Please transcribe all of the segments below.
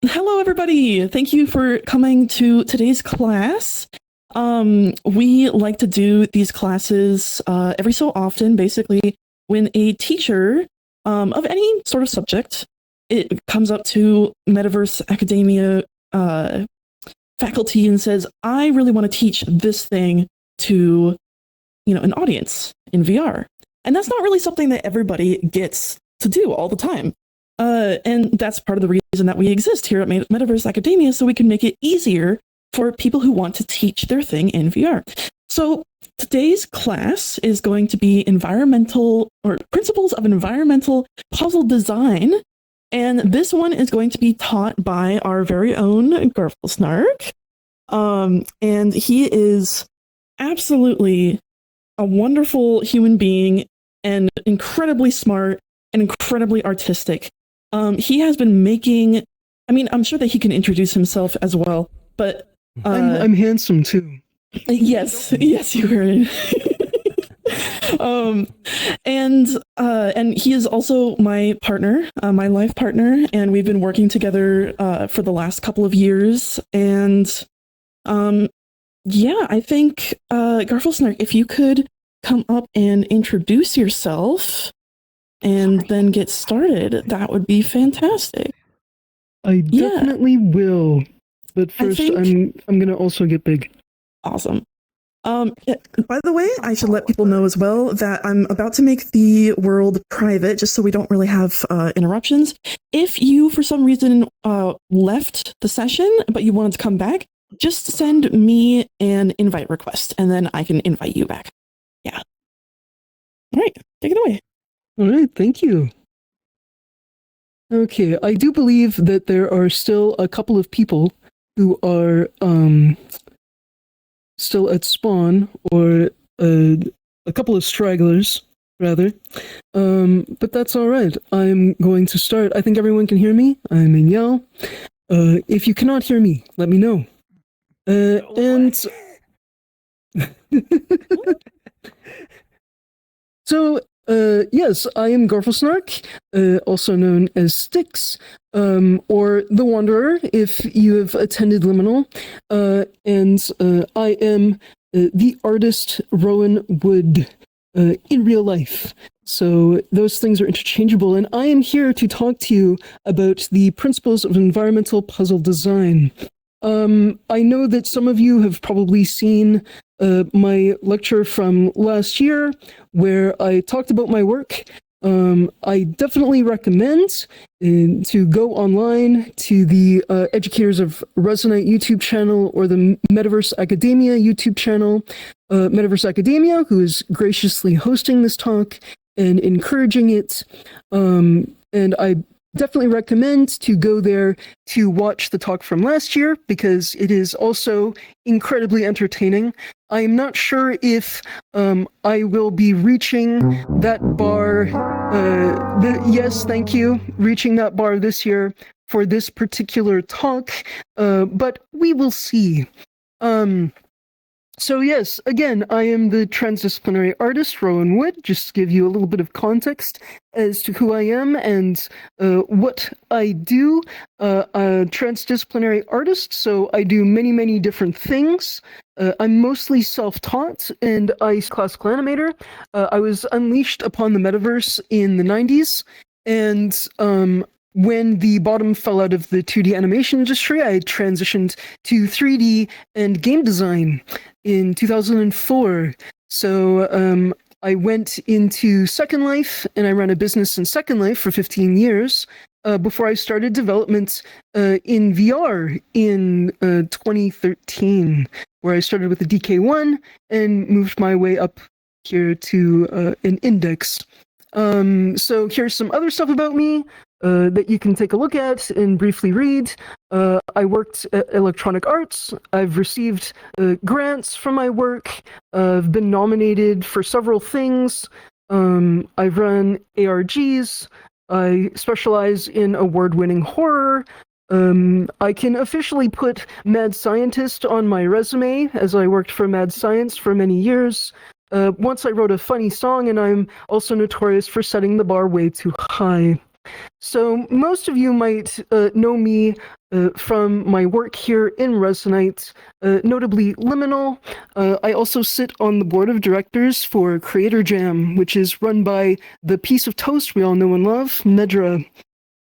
Hello, everybody. Thank you for coming to today's class. We like to do these classes every so often, basically, when a teacher of any sort of subject, it comes up to Metaverse academia faculty and says, I really want to teach this thing to, an audience in VR. And that's not really something that everybody gets to do all the time. And that's part of the reason that we exist here at Metaverse Academia, so we can make it easier for people who want to teach their thing in VR. So today's class is going to be principles of environmental puzzle design. And this one is going to be taught by our very own Garfflesnark. And he is absolutely a wonderful human being and incredibly smart and incredibly artistic. He has been making, I'm sure that he can introduce himself as well, but... I'm handsome too. Yes, you heard it. And he is also my partner, my life partner, and we've been working together for the last couple of years. And I think, Garfflesnark, if you could come up and introduce yourself and then get started, that would be fantastic. I definitely will. But first, I'm gonna also get big. Awesome. By the way, I should let people know as well that I'm about to make the world private, just so we don't really have interruptions. If you, for some reason, left the session, but you wanted to come back, just send me an invite request, and then I can invite you back. Yeah. All right, take it away. All right, thank you. Okay, I do believe that there are still a couple of people who are still at spawn, or a couple of stragglers, rather. But that's all right. I'm going to start. I think everyone can hear me. I'm in yell. If you cannot hear me, let me know. So, yes, I am Garfflesnark, also known as Styx, or The Wanderer, if you have attended Liminal, and I am the artist Rowan Wood in real life. So those things are interchangeable, and I am here to talk to you about the principles of environmental puzzle design. I know that some of you have probably seen my lecture from last year, where I talked about my work. I definitely recommend to go online to the Educators of Resonite YouTube channel, or the Metaverse Academia YouTube channel. Metaverse Academia, who is graciously hosting this talk and encouraging it. And I definitely recommend to go there to watch the talk from last year, because it is also incredibly entertaining. I am not sure if I will be reaching that bar. Yes, thank you. Reaching that bar this year for this particular talk, but we will see. So yes, again, I am the transdisciplinary artist, Rowan Wood, just to give you a little bit of context as to who I am and what I do. A transdisciplinary artist, so I do many, many different things. I'm mostly self-taught, and I'm a classical animator. I was unleashed upon the metaverse in the 90s, and when the bottom fell out of the 2D animation industry, I transitioned to 3D and game design in 2004. So I went into Second Life, and I ran a business in Second Life for 15 years before I started development in VR in 2013, where I started with a DK1 and moved my way up here to an index. So here's some other stuff about me that you can take a look at and briefly read. I worked at Electronic Arts. I've received grants from my work. I've been nominated for several things. I've run ARGs. I specialize in award-winning horror. I can officially put Mad Scientist on my resume, as I worked for Mad Science for many years. Once I wrote a funny song, and I'm also notorious for setting the bar way too high. So most of you might know me from my work here in Resonite, notably Liminal. I also sit on the board of directors for Creator Jam, which is run by the piece of toast we all know and love, Medra.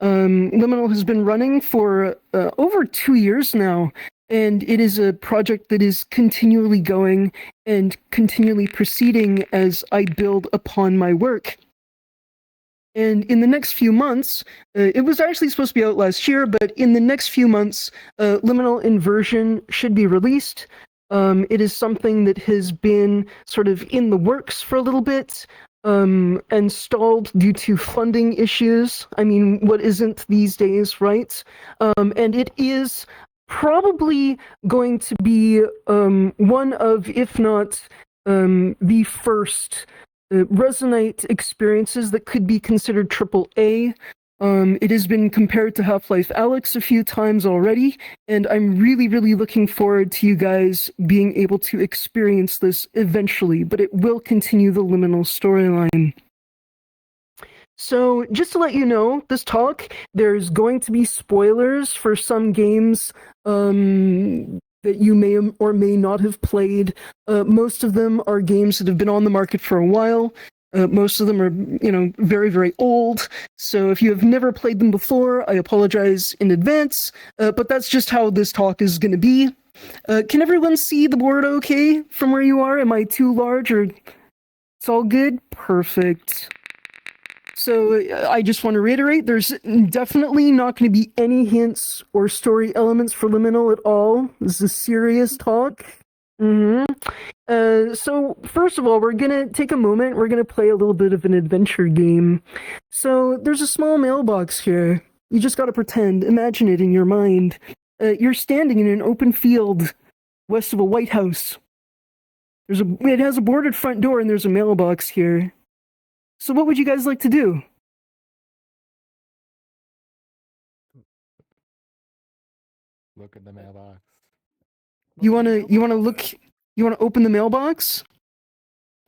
Liminal has been running for over 2 years now, and it is a project that is continually going and continually proceeding as I build upon my work. And in the next few months, it was actually supposed to be out last year, but in the next few months, Liminal Inversion should be released. It is something that has been sort of in the works for a little bit, and stalled due to funding issues. I mean, what isn't these days, right? And it is probably going to be one of, if not the first Resonite experiences that could be considered AAA. It has been compared to Half-Life Alyx a few times already, and I'm really, really looking forward to you guys being able to experience this eventually, but it will continue the Liminal storyline. So, just to let you know, this talk, there's going to be spoilers for some games that you may or may not have played. Most of them are games that have been on the market for a while. Most of them are, very, very old. So if you have never played them before, I apologize in advance. But that's just how this talk is going to be. Can everyone see the board okay from where you are? Am I too large or it's all good? Perfect. So I just want to reiterate, there's definitely not going to be any hints or story elements for Liminal at all. This is a serious talk. So first of all, we're going to take a moment. We're going to play a little bit of an adventure game. So there's a small mailbox here. You just got to pretend, imagine it in your mind. You're standing in an open field west of a White House. It has a boarded front door and there's a mailbox here. So what would you guys like to do? Look at the mailbox. You want to open the mailbox?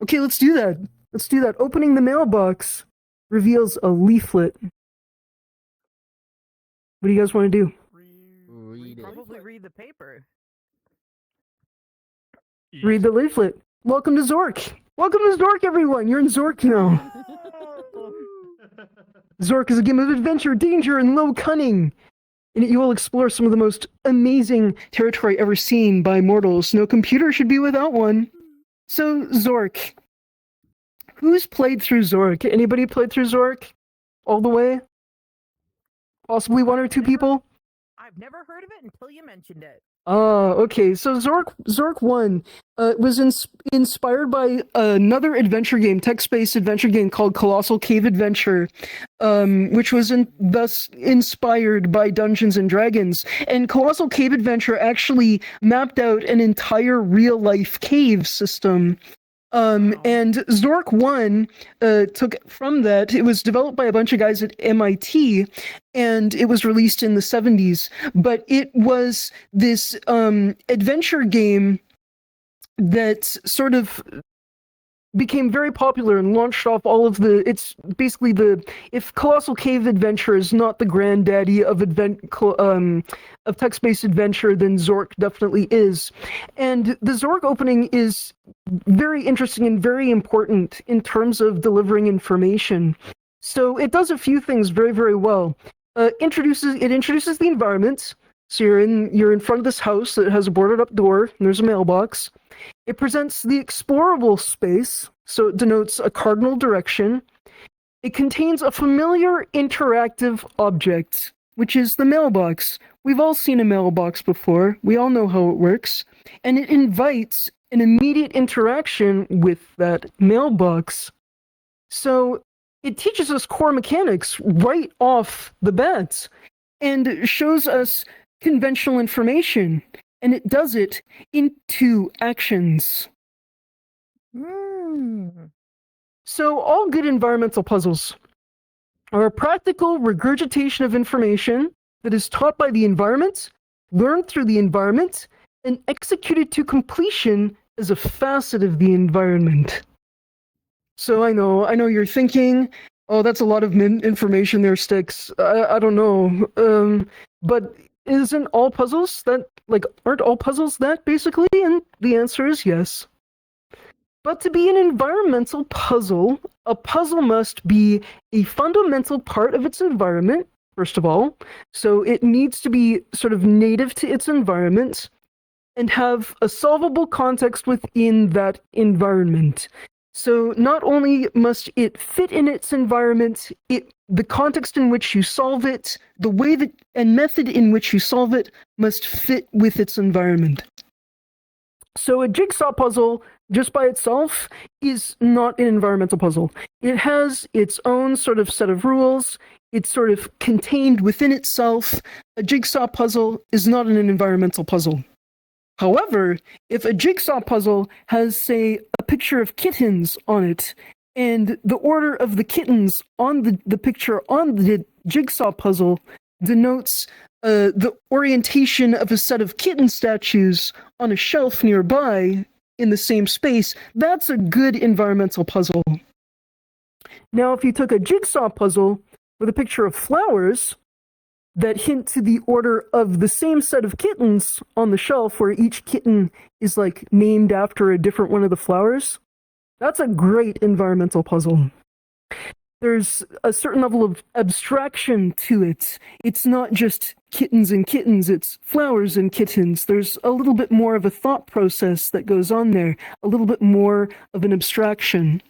Okay, let's do that. Let's do that. Opening the mailbox reveals a leaflet. What do you guys want to do? Probably read the paper. Read the leaflet. Welcome to Zork. Welcome to Zork, everyone. You're in Zork now. Zork is a game of adventure, danger, and low cunning. In it, you will explore some of the most amazing territory ever seen by mortals. No computer should be without one. So, Zork. Who's played through Zork? Anybody played through Zork? All the way? Possibly one or two people? I've never heard of it until you mentioned it. Okay. So Zork 1 was inspired by another adventure game, text-based adventure game called Colossal Cave Adventure, which was thus inspired by Dungeons and Dragons. And Colossal Cave Adventure actually mapped out an entire real-life cave system. And Zork 1 took from that. It was developed by a bunch of guys at MIT, and it was released in the 70s. But it was this adventure game that sort of became very popular and launched off all of the. It's basically if Colossal Cave Adventure is not the granddaddy of text-based adventure, then Zork definitely is. And the Zork opening is very interesting and very important in terms of delivering information. So it does a few things very, very well. It introduces the environment. So you're in front of this house that has a boarded up door, and there's a mailbox. It presents the explorable space, so it denotes a cardinal direction. It contains a familiar interactive object, which is the mailbox. We've all seen a mailbox before. We all know how it works. And it invites an immediate interaction with that mailbox. So it teaches us core mechanics right off the bat and shows us conventional information. And it does it in 2 actions. So all good environmental puzzles are a practical regurgitation of information that is taught by the environment, learned through the environment, and executed to completion as a facet of the environment. So I know you're thinking, Oh, that's a lot of information there, Sticks. I don't know. But isn't all puzzles that, like, aren't all puzzles that, basically? And the answer is yes. But to be an environmental puzzle, a puzzle must be a fundamental part of its environment, first of all. So it needs to be sort of native to its environment and have a solvable context within that environment. So not only must it fit in its environment, the context in which you solve it, the way that and method in which you solve it must fit with its environment. So a jigsaw puzzle, just by itself, is not an environmental puzzle. It has its own sort of set of rules. It's sort of contained within itself. A jigsaw puzzle is not an environmental puzzle. However, if a jigsaw puzzle has, say, a picture of kittens on it, and the order of the kittens on the picture on the jigsaw puzzle denotes the orientation of a set of kitten statues on a shelf nearby in the same space, that's a good environmental puzzle. Now, if you took a jigsaw puzzle with a picture of flowers that hint to the order of the same set of kittens on the shelf, where each kitten is like named after a different one of the flowers, that's a great environmental puzzle. There's a certain level of abstraction to it. It's not just kittens and kittens, it's flowers and kittens. There's a little bit more of a thought process that goes on there, a little bit more of an abstraction.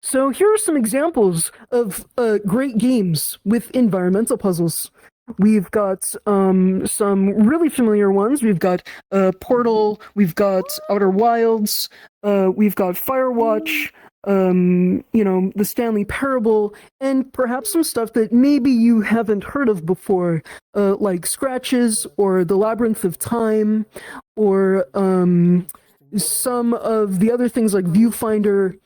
So here are some examples of great games with environmental puzzles. We've got some really familiar ones. We've got Portal, we've got Outer Wilds, we've got Firewatch, the Stanley Parable, and perhaps some stuff that maybe you haven't heard of before, like Scratches or The Labyrinth of Time, or some of the other things like Viewfinder.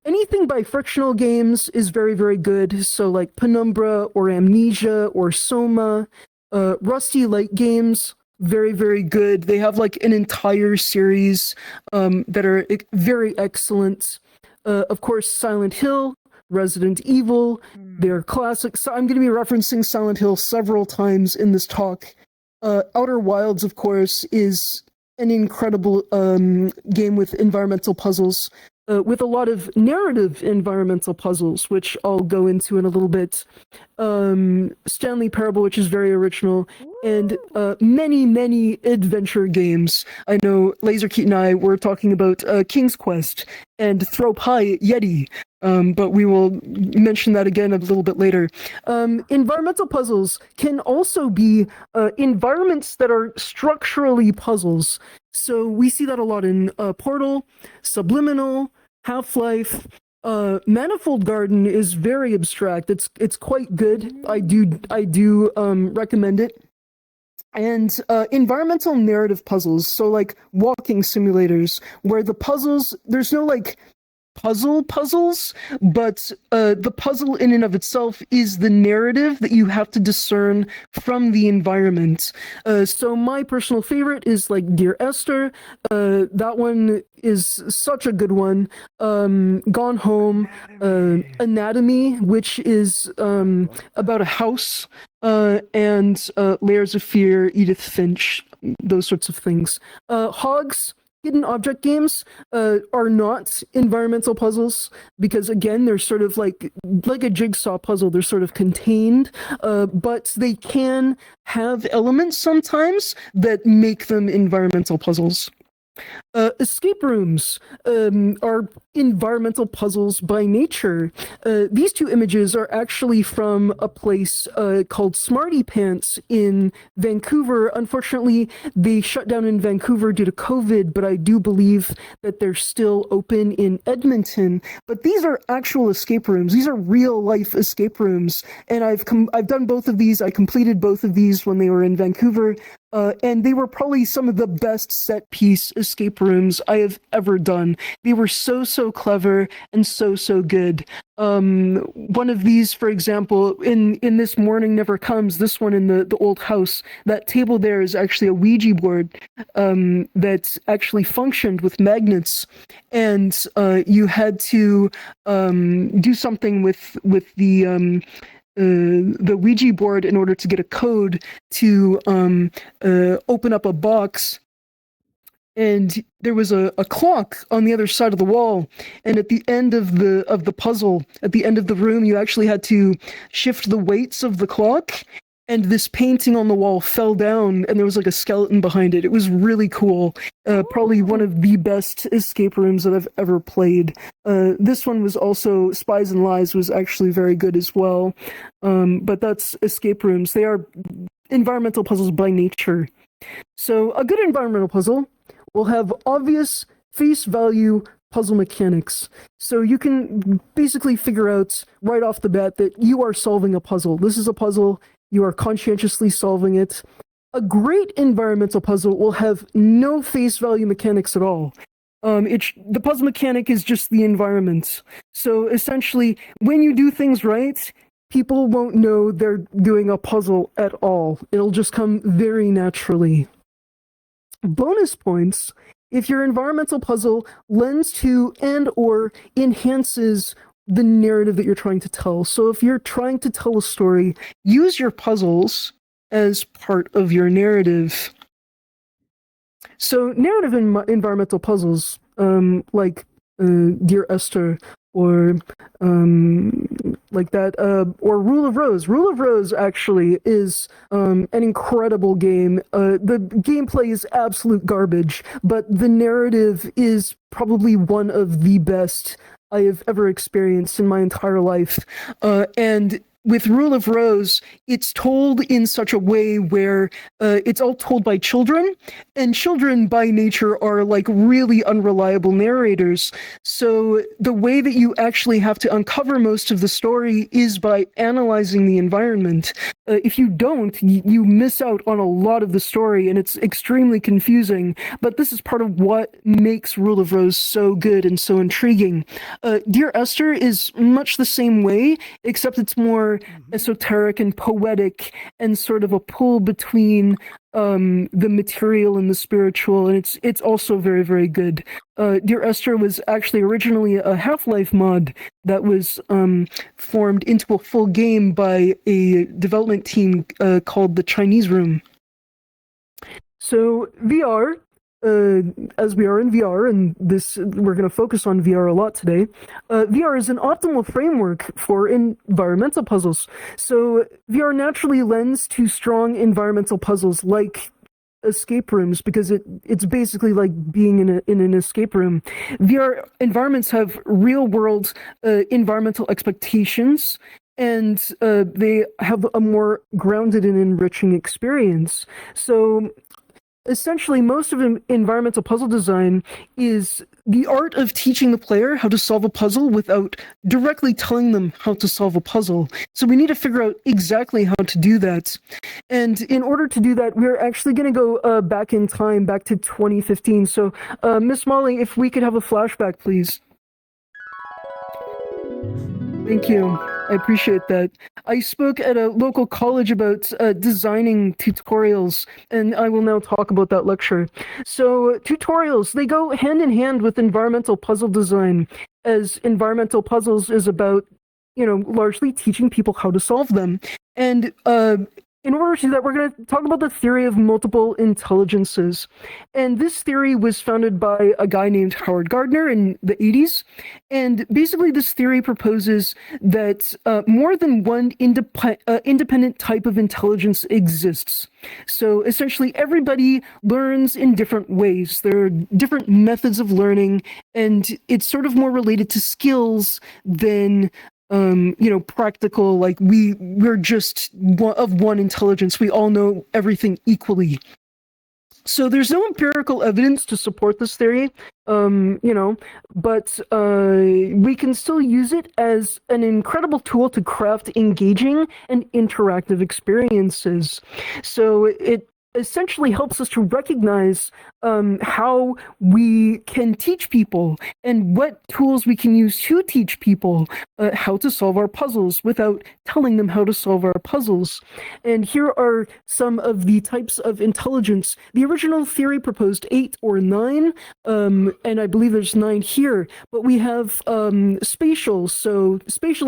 Anything by Frictional Games is very, very good. So like Penumbra or Amnesia or Soma. Rusty Light Games, very, very good. They have like an entire series that are very excellent. Of course, Silent Hill, Resident Evil, they're classics. So I'm going to be referencing Silent Hill several times in this talk. Outer Wilds, of course, is an incredible game with environmental puzzles. With a lot of narrative environmental puzzles, which I'll go into in a little bit. Stanley Parable, which is very original, and many, many adventure games. I know Laserkeet and I were talking about King's Quest and Thrope High Yeti, but we will mention that again a little bit later. Environmental puzzles can also be environments that are structurally puzzles. So we see that a lot in Portal, Subliminal, Half-Life. Manifold Garden is very abstract. It's quite good. I do recommend it. And environmental narrative puzzles, so like walking simulators, where the puzzles, there's no like puzzles, but the puzzle in and of itself is the narrative that you have to discern from the environment. So my personal favorite is like Dear Esther. That one is such a good one. Gone Home, Anatomy, which is about a house, and Layers of Fear, Edith Finch, those sorts of things. Hogs, hidden object games are not environmental puzzles because, again, they're sort of like a jigsaw puzzle. They're sort of contained, but they can have elements sometimes that make them environmental puzzles. Escape rooms are environmental puzzles by nature. These two images are actually from a place called Smarty Pants in Vancouver. Unfortunately, they shut down in Vancouver due to COVID, but I do believe that they're still open in Edmonton. But these are actual escape rooms. These are real life escape rooms, and I've done both of these. I completed both of these when they were in Vancouver. And they were probably some of the best set piece escape rooms I have ever done. They were so clever and so good. One of these, for example, in This Morning Never Comes, this one in the old house, that table there is actually a Ouija board that actually functioned with magnets, and you had to do something with the Ouija board in order to get a code to open up a box. And there was a clock on the other side of the wall, and at the end of the puzzle, at the end of the room, you actually had to shift the weights of the clock, and this painting on the wall fell down, and there was like a skeleton behind it. It was really cool. Probably one of the best escape rooms that I've ever played. This one was also Spies and Lies was actually very good as well. But that's escape rooms. They are environmental puzzles by nature. So a good environmental puzzle will have obvious face value puzzle mechanics. So you can basically figure out right off the bat that you are solving a puzzle. This is a puzzle. You are conscientiously solving it. A great environmental puzzle will have no face value mechanics at all. The puzzle mechanic is just the environment. So essentially, when you do things right, people won't know they're doing a puzzle at all. It'll just come very naturally. Bonus points if your environmental puzzle lends to and or enhances the narrative that you're trying to tell. So if you're trying to tell a story, use your puzzles as part of your narrative. So narrative environmental puzzles, like Dear Esther, or like that, or Rule of Rose. Rule of Rose actually is an incredible game. The gameplay is absolute garbage, but the narrative is probably one of the best I have ever experienced in my entire life. And with Rule of Rose, it's told in such a way where it's all told by children, and children by nature are like really unreliable narrators. So the way that you actually have to uncover most of the story is by analyzing the environment. If you don't, you miss out on a lot of the story, and it's extremely confusing. But this is part of what makes Rule of Rose so good and so intriguing. Dear Esther is much the same way, except it's more esoteric and poetic, and sort of a pull between the material and the spiritual, and it's also very good. Dear Esther was actually originally a Half-Life mod that was formed into a full game by a development team called the Chinese Room. So VR, as we are in VR, and we're going to focus on VR a lot today. VR is an optimal framework for environmental puzzles. So VR naturally lends to strong environmental puzzles like escape rooms, because it's basically like being in an escape room. VR environments have real world environmental expectations, and they have a more grounded and enriching experience. So essentially, most of environmental puzzle design is the art of teaching the player how to solve a puzzle without directly telling them how to solve a puzzle. So we need to figure out exactly how to do that. And in order to do that, we're actually going to go back in time, back to 2015. So Miss Molly, if we could have a flashback, please. Thank you. I appreciate that. I spoke at a local college about designing tutorials, and I will now talk about that lecture. So tutorials, they go hand in hand with environmental puzzle design, as environmental puzzles is about, largely teaching people how to solve them. And in order to do that, we're going to talk about the theory of multiple intelligences. And this theory was founded by a guy named Howard Gardner in the 80s. And basically, this theory proposes that more than one independent type of intelligence exists. So essentially, everybody learns in different ways. There are different methods of learning, and it's sort of more related to skills than practical, like we're just of one intelligence. We all know everything equally. So there's no empirical evidence to support this theory, but we can still use it as an incredible tool to craft engaging and interactive experiences. So essentially helps us to recognize how we can teach people and what tools we can use to teach people how to solve our puzzles without telling them how to solve our puzzles. And here are some of the types of intelligence. The original theory proposed 8 or 9, and I believe there's 9 here, but we have spatial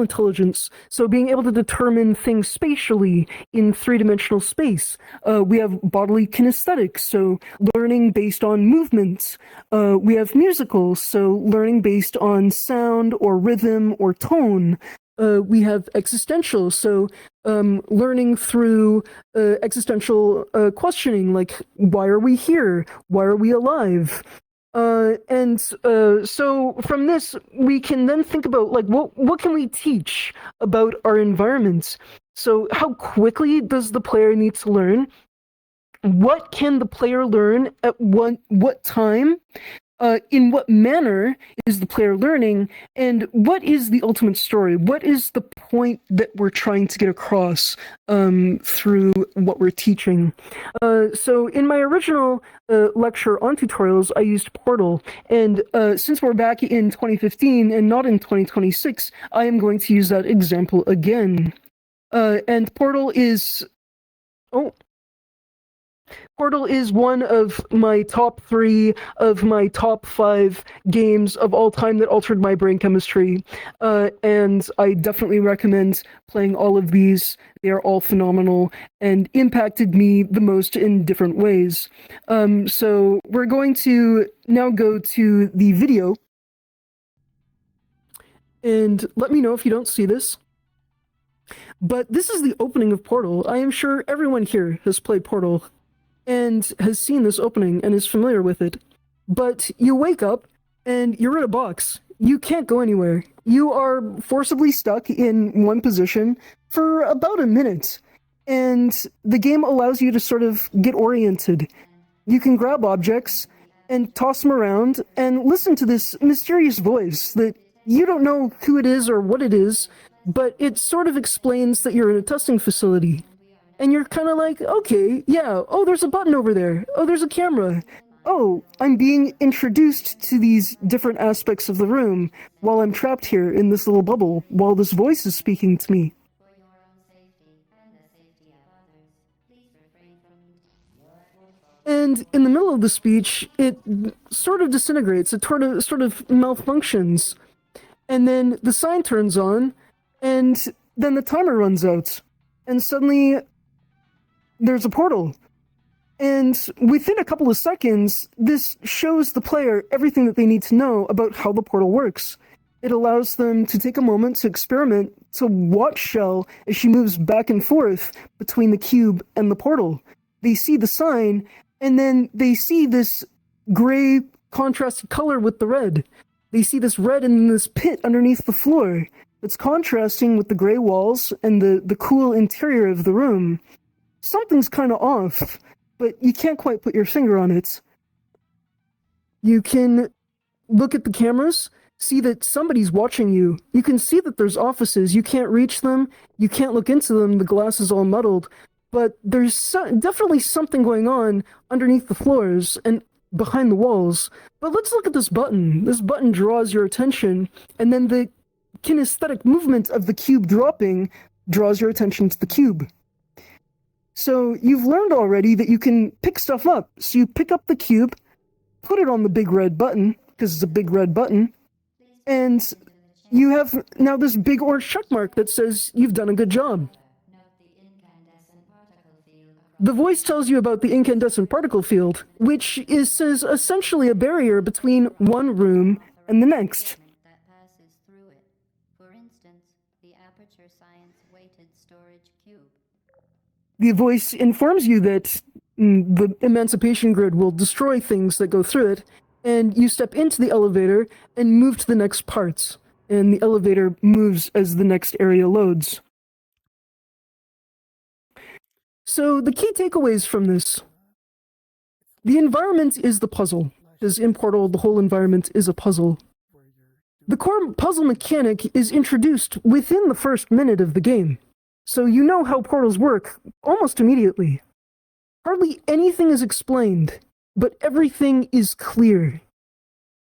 intelligence, so being able to determine things spatially in three-dimensional space. We have bodily kinesthetics, so learning based on movements. We have musical, so learning based on sound or rhythm or tone. We have existential, so learning through existential questioning, like, why are we here? Why are we alive? So from this, we can then think about, like, what can we teach about our environments? So how quickly does the player need to learn? What can the player learn at what time? In what manner is the player learning? And what is the ultimate story? What is the point that we're trying to get across through what we're teaching? So in my original lecture on tutorials, I used Portal. And since we're back in 2015 and not in 2026, I am going to use that example again. And Portal is one of my top 3 of my top 5 games of all time that altered my brain chemistry. And I definitely recommend playing all of these. They are all phenomenal and impacted me the most in different ways. So we're going to now go to the video. And let me know if you don't see this. But this is the opening of Portal. I am sure everyone here has played Portal and has seen this opening and is familiar with it. But you wake up and you're in a box. You can't go anywhere. You are forcibly stuck in one position for about a minute. And the game allows you to sort of get oriented. You can grab objects and toss them around and listen to this mysterious voice that you don't know who it is or what it is, but it sort of explains that you're in a testing facility. And you're kind of like, okay, yeah, oh, there's a button over there. Oh, there's a camera. Oh, I'm being introduced to these different aspects of the room while I'm trapped here in this little bubble, while this voice is speaking to me. And in the middle of the speech, it sort of disintegrates. It sort of malfunctions. And then the sign turns on, and then the timer runs out. And suddenly, there's a portal. And within a couple of seconds, this shows the player everything that they need to know about how the portal works. It allows them to take a moment to experiment, to watch Shell as she moves back and forth between the cube and the portal. They see the sign, and then they see this gray contrasted color with the red. They see this red in this pit underneath the floor. It's contrasting with the gray walls and the cool interior of the room. Something's kind of off, but you can't quite put your finger on it. You can look at the cameras, see that somebody's watching you. You can see that there's offices. You can't reach them. You can't look into them. The glass is all muddled. But there's definitely something going on underneath the floors and behind the walls. But let's look at this button. This button draws your attention, and then the kinesthetic movement of the cube dropping draws your attention to the cube. So you've learned already that you can pick stuff up. So you pick up the cube, put it on the big red button, because it's a big red button, and you have now this big orange check mark that says you've done a good job. The voice tells you about the incandescent particle field, which is essentially a barrier between one room and the next. That passes through it. For instance, the aperture science weighted storage cube. The voice informs you that the emancipation grid will destroy things that go through it, and you step into the elevator and move to the next parts, and the elevator moves as the next area loads. So the key takeaways from this: the environment is the puzzle, because in Portal, the whole environment is a puzzle. The core puzzle mechanic is introduced within the first minute of the game, so you know how portals work almost immediately. Hardly anything is explained, but everything is clear.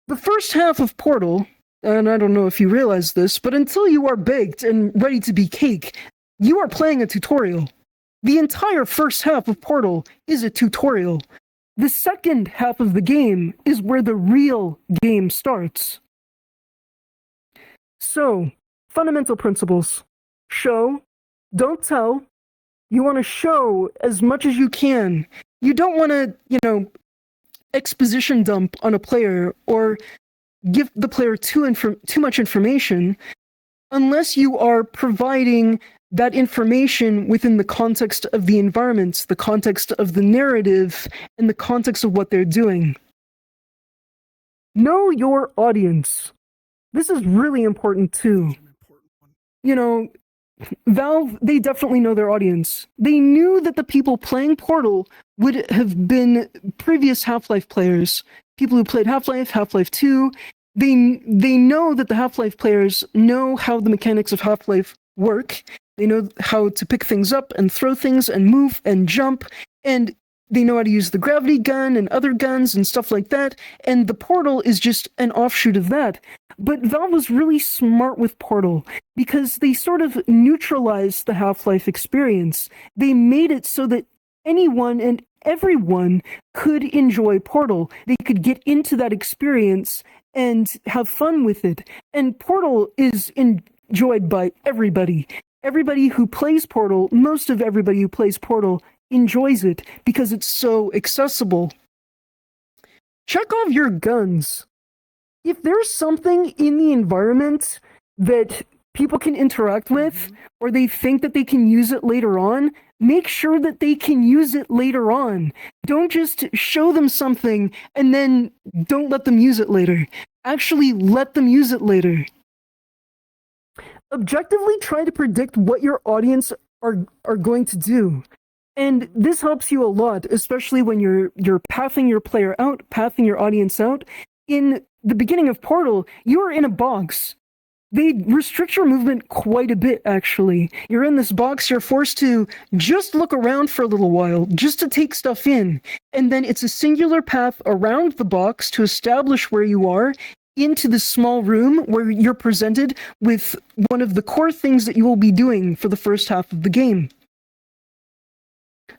The first half of Portal, and I don't know if you realize this, but until you are baked and ready to be cake, you are playing a tutorial. The entire first half of Portal is a tutorial. The second half of the game is where the real game starts. So, fundamental principles. Show, don't tell. You want to show as much as you can. You don't want to, exposition dump on a player or give the player too much information unless you are providing that information within the context of the environment, the context of the narrative, and the context of what they're doing. Know your audience. This is really important too. Valve, they definitely know their audience. They knew that the people playing Portal would have been previous Half-Life players, people who played Half-Life, Half-Life 2. They know that the Half-Life players know how the mechanics of Half-Life work. They know how to pick things up and throw things and move and jump, and they know how to use the gravity gun and other guns and stuff like that, and the Portal is just an offshoot of that. But Valve was really smart with Portal because they sort of neutralized the Half-Life experience. They made it so that anyone and everyone could enjoy Portal. They could get into that experience and have fun with it. And Portal is enjoyed by everybody. Everybody who plays Portal, most of everybody who plays Portal enjoys it because it's so accessible. Check off your guns. If there's something in the environment that people can interact with, or they think that they can use it later on, make sure that they can use it later on. Don't just show them something and then don't let them use it later. Actually, let them use it later. Objectively try to predict what your audience are going to do. And this helps you a lot, especially when you're pathing your player out, pathing your audience out. In the beginning of Portal, you are in a box. They restrict your movement quite a bit, actually. You're in this box, you're forced to just look around for a little while, just to take stuff in. And then it's a singular path around the box to establish where you are, into this small room where you're presented with one of the core things that you will be doing for the first half of the game.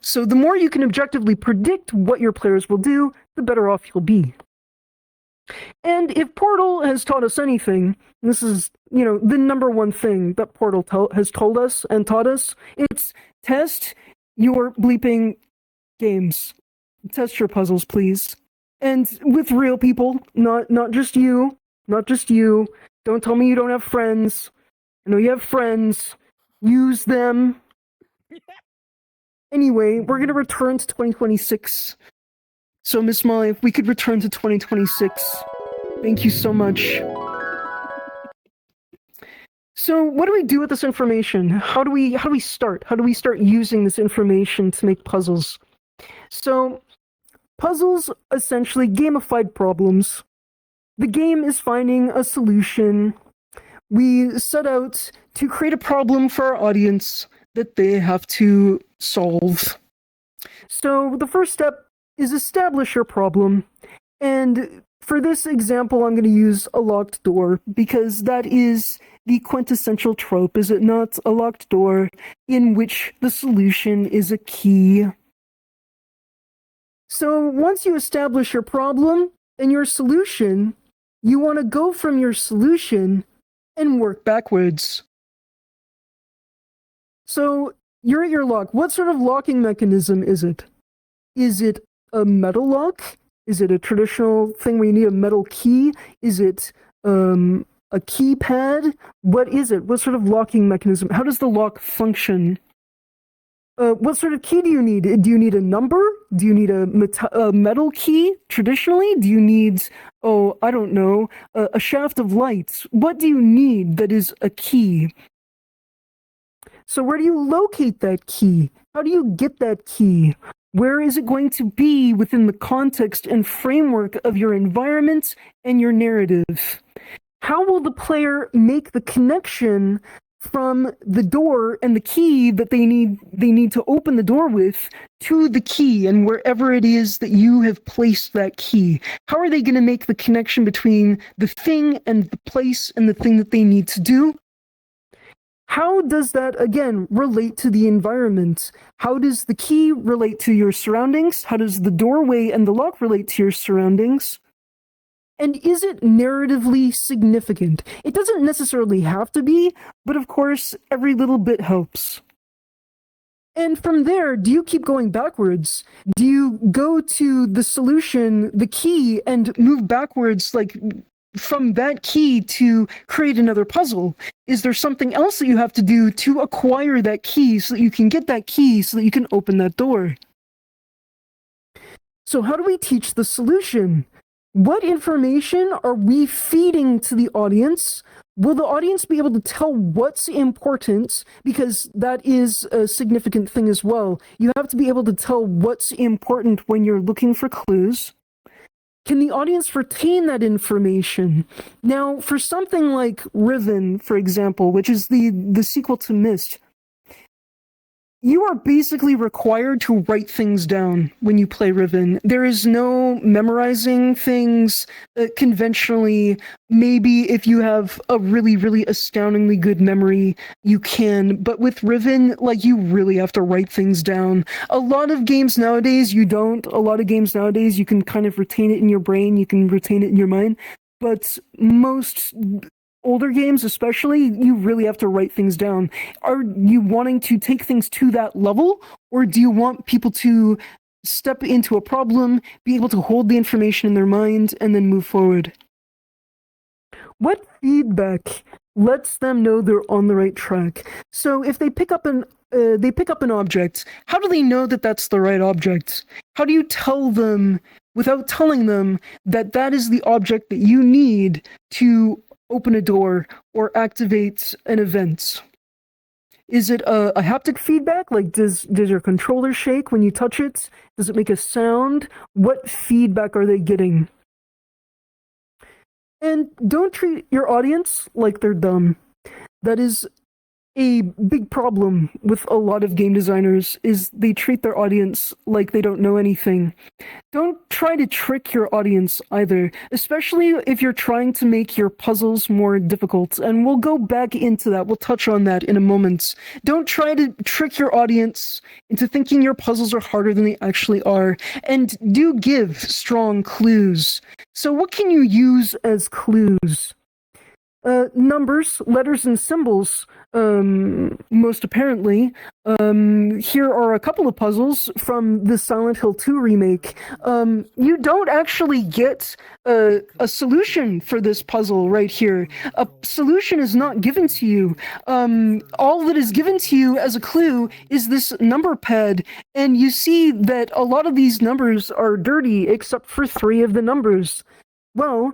So the more you can objectively predict what your players will do, the better off you'll be. And if Portal has taught us anything, this is, the number one thing that Portal has told us and taught us, it's test your bleeping games. Test your puzzles, please. And with real people, not just you. Don't tell me you don't have friends. I know you have friends. Use them. Anyway, we're going to return to 2026. So, Miss Molly, if we could return to 2026. Thank you so much. So, what do we do with this information? How do we start? How do we start using this information to make puzzles? So, puzzles, essentially gamified problems. The game is finding a solution. We set out to create a problem for our audience that they have to solve. So the first step is establish your problem. And for this example, I'm going to use a locked door because that is the quintessential trope, is it not? A locked door in which the solution is a key. So once you establish your problem and your solution, you want to go from your solution and work backwards. So you're at your lock. What sort of locking mechanism is it? Is it a metal lock? Is it a traditional thing where you need a metal key? Is it a keypad? What is it? What sort of locking mechanism? How does the lock function? What sort of key do you need? Do you need a number? Do you need a metal key traditionally? Do you need, I don't know, a shaft of lights? What do you need that is a key? So where do you locate that key? How do you get that key? Where is it going to be within the context and framework of your environment and your narrative? How will the player make the connection from the door and the key that they need to open the door with to the key and wherever it is that you have placed that key. How are they going to make the connection between the thing and the place and the thing that they need to do? How does that, again, relate to the environment? How does the key relate to your surroundings? How does the doorway and the lock relate to your surroundings? And is it narratively significant? It doesn't necessarily have to be, but of course, every little bit helps. And from there, do you keep going backwards? Do you go to the solution, the key, and move backwards, like from that key to create another puzzle? Is there something else that you have to do to acquire that key so that you can get that key so that you can open that door? So how do we teach the solution? What information are we feeding to the audience? Will the audience be able to tell what's important? Because that is a significant thing as well. You have to be able to tell what's important when you're looking for clues. Can the audience retain that information? Now, for something like Riven, for example, which is the sequel to Myst, you are basically required to write things down when you play Riven. There is no memorizing things conventionally. Maybe if you have a really, really astoundingly good memory, you can. But with Riven, like, you really have to write things down. A lot of games nowadays, you don't. A lot of games nowadays, you can kind of retain it in your brain. You can retain it in your mind. But most older games especially, you really have to write things down. Are you wanting to take things to that level, or do you want people to step into a problem, be able to hold the information in their mind, and then move forward? What feedback lets them know they're on the right track? So if they pick up an object, how do they know that that's the right object? How do you tell them, without telling them, that that is the object that you need to open a door or activate an event? Is it a haptic feedback? Like, does your controller shake when you touch it? Does it make a sound? What feedback are they getting? And don't treat your audience like they're dumb. That is a big problem with a lot of game designers, is they treat their audience like they don't know anything. Don't try to trick your audience either, especially if you're trying to make your puzzles more difficult. And we'll go back into that. We'll touch on that in a moment. Don't try to trick your audience into thinking your puzzles are harder than they actually are. And do give strong clues. So what can you use as clues? Numbers, letters, and symbols, most apparently. Here are a couple of puzzles from the Silent Hill 2 remake. You don't actually get a solution for this puzzle right here. A solution is not given to you. All that is given to you as a clue is this number pad, and you see that a lot of these numbers are dirty except for 3 of the numbers. Well,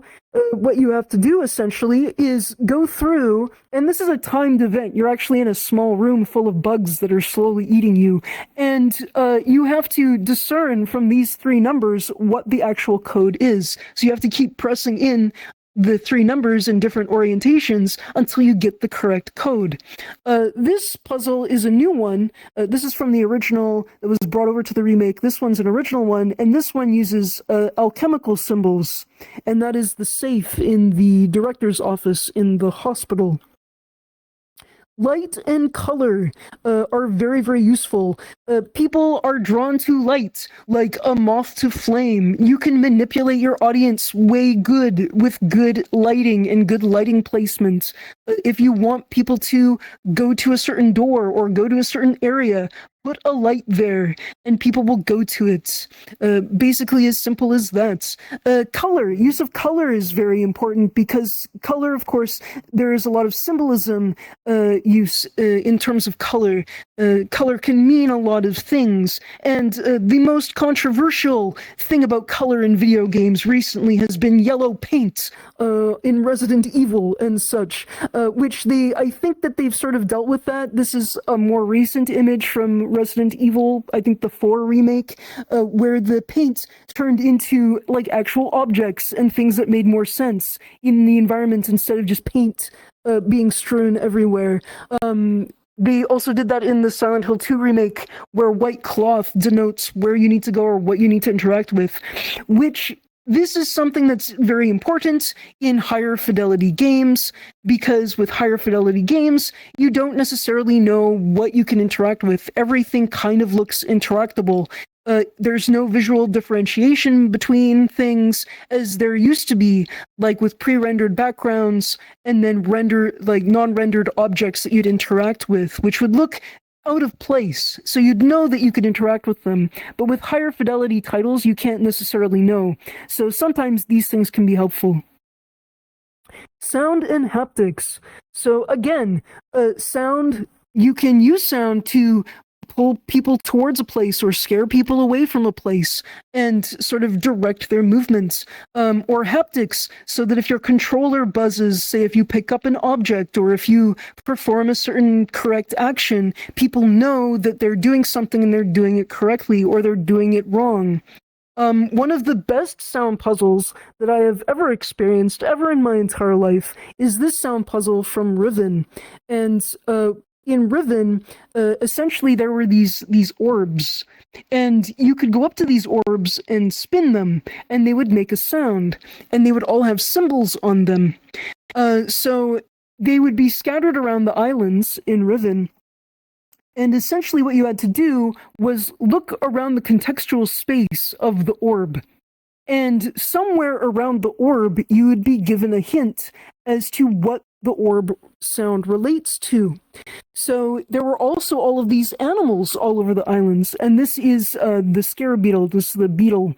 what you have to do essentially is go through, and this is a timed event. You're actually in a small room full of bugs that are slowly eating you, and you have to discern from these 3 numbers what the actual code is. So you have to keep pressing in the 3 numbers in different orientations until you get the correct code. This puzzle is a new one. This is from the original that was brought over to the remake. This one's an original one, and this one uses alchemical symbols, and that is the safe in the director's office in the hospital. Light and color are very, very useful. People are drawn to light like a moth to flame. You can manipulate your audience way good with good lighting and good lighting placement. If you want people to go to a certain door or go to a certain area, put a light there and people will go to it. Basically as simple as that. Color, use of color is very important because color, of course, there is a lot of symbolism use in terms of color. Color can mean a lot of things, and the most controversial thing about color in video games recently has been yellow paint in Resident Evil and such, which I think that they've sort of dealt with that. This is a more recent image from Resident Evil, I think the 4 remake, where the paint turned into like actual objects and things that made more sense in the environment instead of just paint being strewn everywhere. They also did that in the Silent Hill 2 remake, where white cloth denotes where you need to go or what you need to interact with, which this is something that's very important in higher fidelity games, because with higher fidelity games, you don't necessarily know what you can interact with. Everything kind of looks interactable. There's no visual differentiation between things as there used to be, like with pre-rendered backgrounds and then non-rendered objects that you'd interact with, which would look out of place. So you'd know that you could interact with them. But with higher fidelity titles, you can't necessarily know. So sometimes these things can be helpful. Sound and haptics. So again, sound, you can use sound to pull people towards a place or scare people away from a place and sort of direct their movements, or haptics, so that if your controller buzzes, say if you pick up an object or if you perform a certain correct action, people know that they're doing something and they're doing it correctly or they're doing it wrong. One of the best sound puzzles that I have ever experienced ever in my entire life is this sound puzzle from Riven. And in Riven, essentially there were these orbs, and you could go up to these orbs and spin them, and they would make a sound, and they would all have symbols on them. So they would be scattered around the islands in Riven, and essentially what you had to do was look around the contextual space of the orb. And somewhere around the orb, you would be given a hint as to what the orb sound relates to. So there were also all of these animals all over the islands, and this is the scarab-beetle, this is the beetle.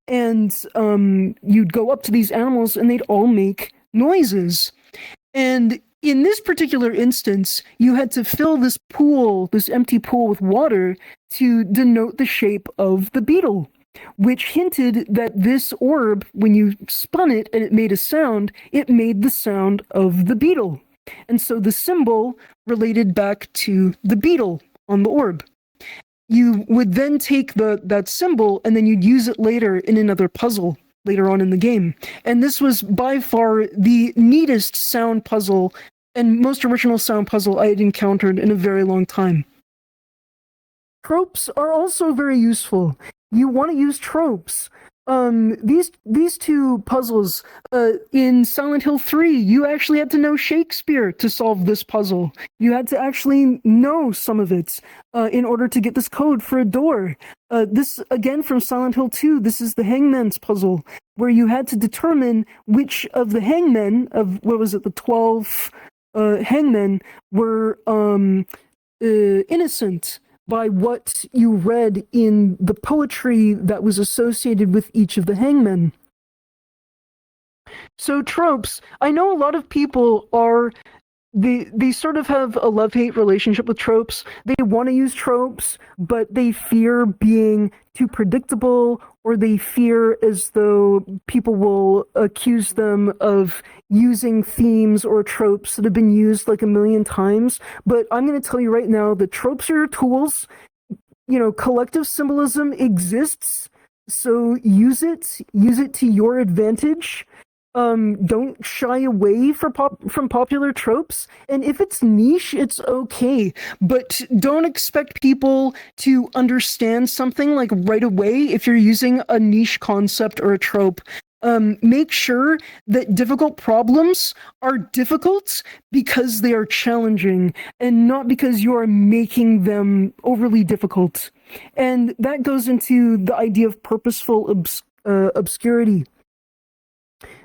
And you'd go up to these animals and they'd all make noises. And in this particular instance, you had to fill this pool, this empty pool, with water to denote the shape of the beetle, which hinted that this orb, when you spun it and it made a sound, it made the sound of the beetle. And so the symbol related back to the beetle on the orb. You would then take that symbol and then you'd use it later in another puzzle later on in the game. And this was by far the neatest sound puzzle and most original sound puzzle I had encountered in a very long time. Tropes are also very useful. You want to use tropes. These two puzzles, in Silent Hill 3, you actually had to know Shakespeare to solve this puzzle. You had to actually know some of it in order to get this code for a door. This, again, from Silent Hill 2, this is the Hangman's puzzle, where you had to determine which of the hangmen, of, what was it, the 12 hangmen, were innocent by what you read in the poetry that was associated with each of the hangmen. So tropes, I know a lot of people are, they sort of have a love-hate relationship with tropes. They want to use tropes, but they fear being too predictable, or they fear as though people will accuse them of using themes or tropes that have been used like a million times. But I'm going to tell you right now, the tropes are your tools. You know, collective symbolism exists, so use it to your advantage. Don't shy away from popular tropes, and if it's niche, it's okay, but don't expect people to understand something like right away if you're using a niche concept or a trope. Make sure that difficult problems are difficult because they are challenging and not because you are making them overly difficult. And that goes into the idea of purposeful obscurity.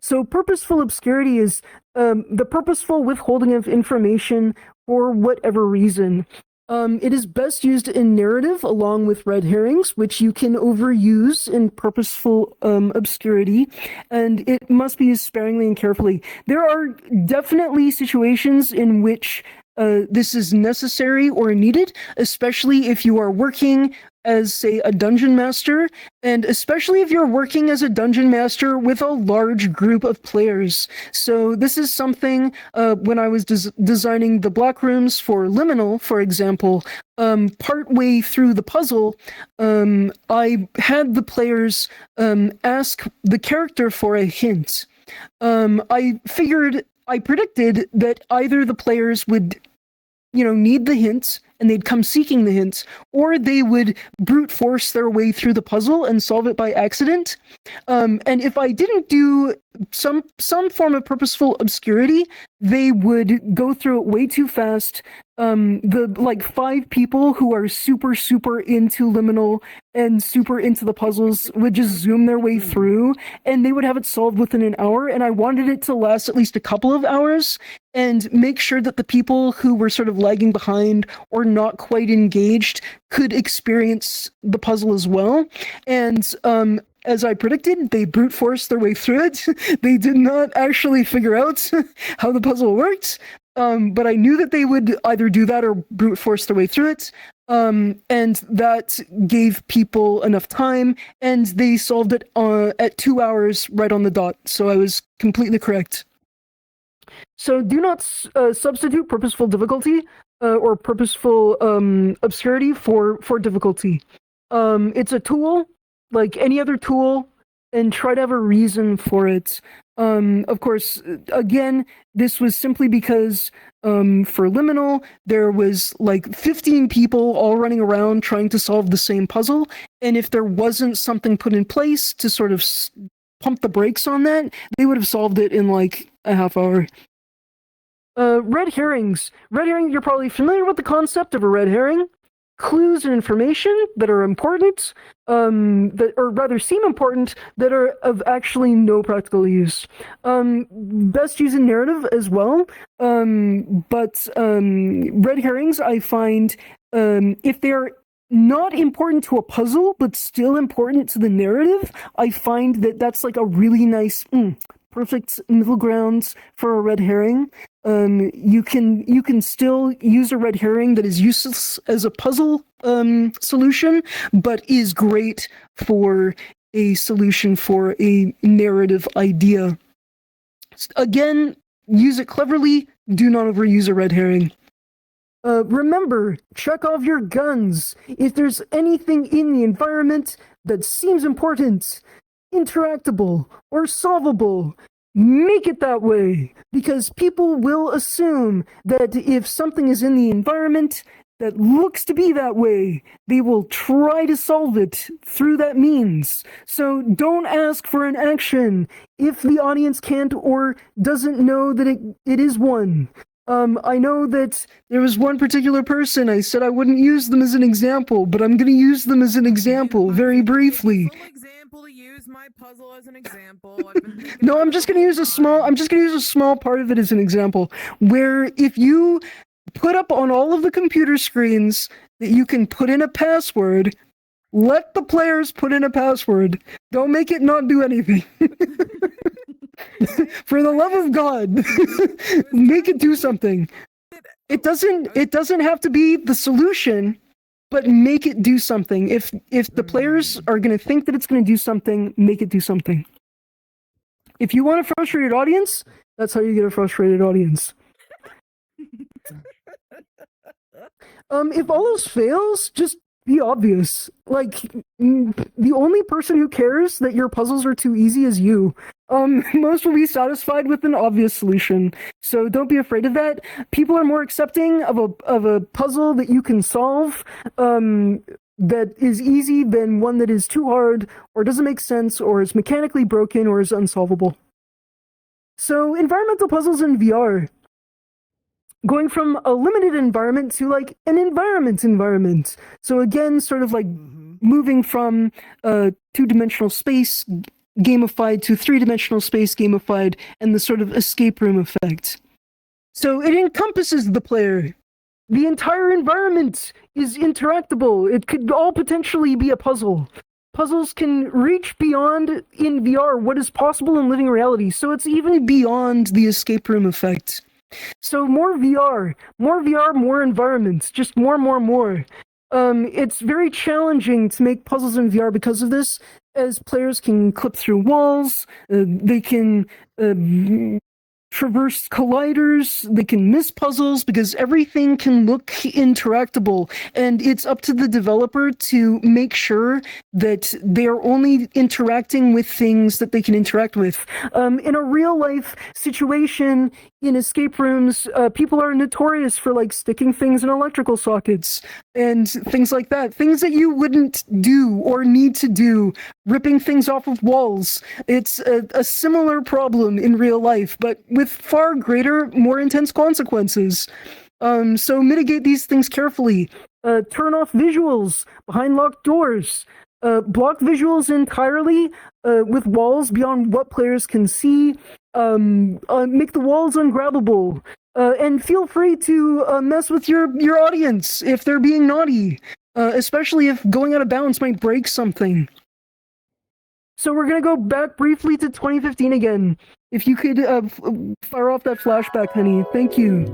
So purposeful obscurity is the purposeful withholding of information for whatever reason. It is best used in narrative along with red herrings, which you can overuse in purposeful obscurity, and it must be used sparingly and carefully. There are definitely situations in which this is necessary or needed, especially if you are working as, say, a dungeon master, and especially if you're working as a dungeon master with a large group of players. So this is something, when I was designing the block rooms for Liminal, for example, partway through the puzzle, I had the players ask the character for a hint. I figured I predicted that either the players would, need the hints and they'd come seeking the hints, or they would brute force their way through the puzzle and solve it by accident. And if I didn't do some form of purposeful obscurity, they would go through it way too fast. The 5 people who are super into Liminal and super into the puzzles would just zoom their way through, and they would have it solved within an hour. And I wanted it to last at least a couple of hours and make sure that the people who were sort of lagging behind or not quite engaged could experience the puzzle as well. And as I predicted, they brute forced their way through it. They did not actually figure out how the puzzle worked, but I knew that they would either do that or brute force their way through it. And that gave people enough time, and they solved it at 2 hours right on the dot. So I was completely correct. So do not substitute purposeful difficulty or purposeful obscurity for difficulty. It's a tool like any other tool, and try to have a reason for it. Of course, again, this was simply because for Liminal, there was 15 people all running around trying to solve the same puzzle, and if there wasn't something put in place to sort of pump the brakes on that, they would have solved it in a half hour. Red herrings. Red herring, you're probably familiar with the concept of a red herring. Clues and information that are important, or rather seem important, that are of actually no practical use. Best used in narrative as well, but red herrings, I find, if they're not important to a puzzle, but still important to the narrative, I find that that's a really nice, perfect middle ground for a red herring. You can still use a red herring that is useless as a puzzle solution, but is great for a solution for a narrative idea. Again, use it cleverly. Do not overuse a red herring. Remember, check off your guns. If there's anything in the environment that seems important, interactable, or solvable, make it that way, because people will assume that if something is in the environment that looks to be that way, they will try to solve it through that means. So don't ask for an action if the audience can't or doesn't know that it is one. I know that there was one particular person, I said I wouldn't use them as an example, but I'm going to use them as an example very briefly. To use my puzzle as an example. No, I'm just going to use a small part of it as an example, where if you put up on all of the computer screens that you can put in a password, let the players put in a password. Don't make it not do anything. For the love of God, make it do something. It doesn't have to be the solution, but make it do something. If the players are going to think that it's going to do something, make it do something. If you want a frustrated audience, that's how you get a frustrated audience. If all else fails, just be obvious. The only person who cares that your puzzles are too easy is you. Most will be satisfied with an obvious solution, so don't be afraid of that. People are more accepting of a puzzle that you can solve that is easy than one that is too hard, or doesn't make sense, or is mechanically broken, or is unsolvable. So, environmental puzzles in VR. Going from a limited environment to an environment. So again, sort of moving from two-dimensional space gamified to three-dimensional space gamified, and the sort of escape room effect. So it encompasses the player. The entire environment is interactable. It could all potentially be a puzzle. Puzzles can reach beyond in VR what is possible in living reality. So it's even beyond the escape room effect. So more VR, more environments, just more. It's very challenging to make puzzles in VR because of this, as players can clip through walls, they can traverse colliders, they can miss puzzles because everything can look interactable, and it's up to the developer to make sure that they are only interacting with things that they can interact with. In a real life situation, in escape rooms, people are notorious for like sticking things in electrical sockets and things like that. Things that you wouldn't do or need to do, ripping things off of walls. It's a similar problem in real life, but with far greater, more intense consequences. So mitigate these things carefully. Turn off visuals behind locked doors. Block visuals entirely with walls beyond what players can see. Make the walls ungrabbable. And feel free to mess with your audience if they're being naughty, especially if going out of bounds might break something. So we're going to go back briefly to 2015 again. If you could fire off that flashback, honey. Thank you.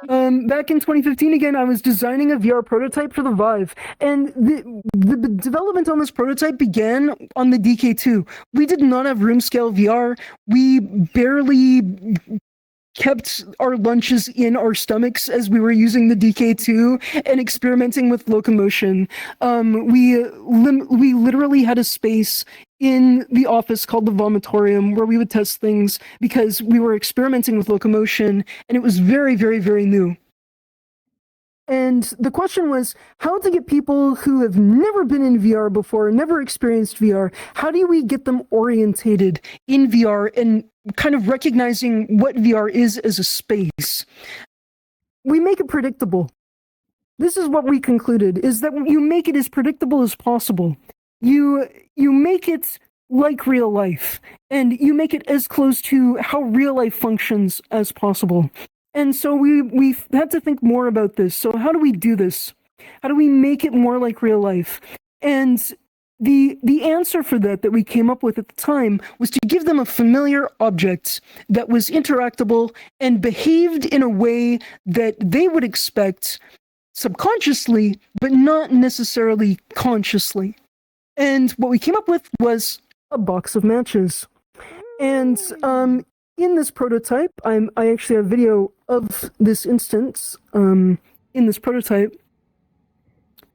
Back in 2015 again, I was designing a VR prototype for the Vive, and the development on this prototype began on the DK2. We did not have room scale VR. We barely kept our lunches in our stomachs as we were using the DK2 and experimenting with locomotion. We literally had a space in the office called the vomitorium where we would test things because we were experimenting with locomotion, and it was very, very, very new. And the question was how to get people who have never been in VR before, never experienced VR, how do we get them orientated in VR and kind of recognizing what VR is as a space? We make it predictable. This is what we concluded, is that you make it as predictable as possible. You make it like real life, and you make it as close to how real life functions as possible. And so we had to think more about this. So how do we do this? How do we make it more like real life? And the answer for that we came up with at the time was to give them a familiar object that was interactable and behaved in a way that they would expect subconsciously, but not necessarily consciously. And what we came up with was a box of matches. And in this prototype, I actually have video of this instance in this prototype.